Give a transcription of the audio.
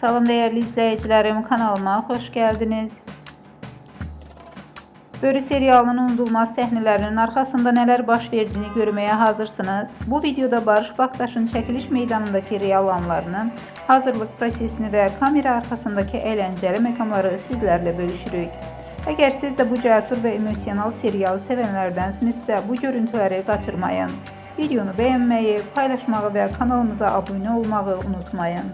Salam değerli izleyicilerim, kanalıma hoş geldiniz. Börü serialının unudulmaz sahnelerinin arkasında neler baş verdiğini görmeye hazırsınız. Bu videoda Barış Baktaş'ın çekiliş meydanındaki real anlarını, hazırlık prosesini ve kamera arkasındaki eğlenceli mekanları sizlerle bölüşürük. Eğer siz de bu cesur ve emosyonel serialı sevenlerdensinizse bu görüntüleri kaçırmayın. Videonu beğenmeyi, paylaşmayı ve kanalımıza abone olmayı unutmayın.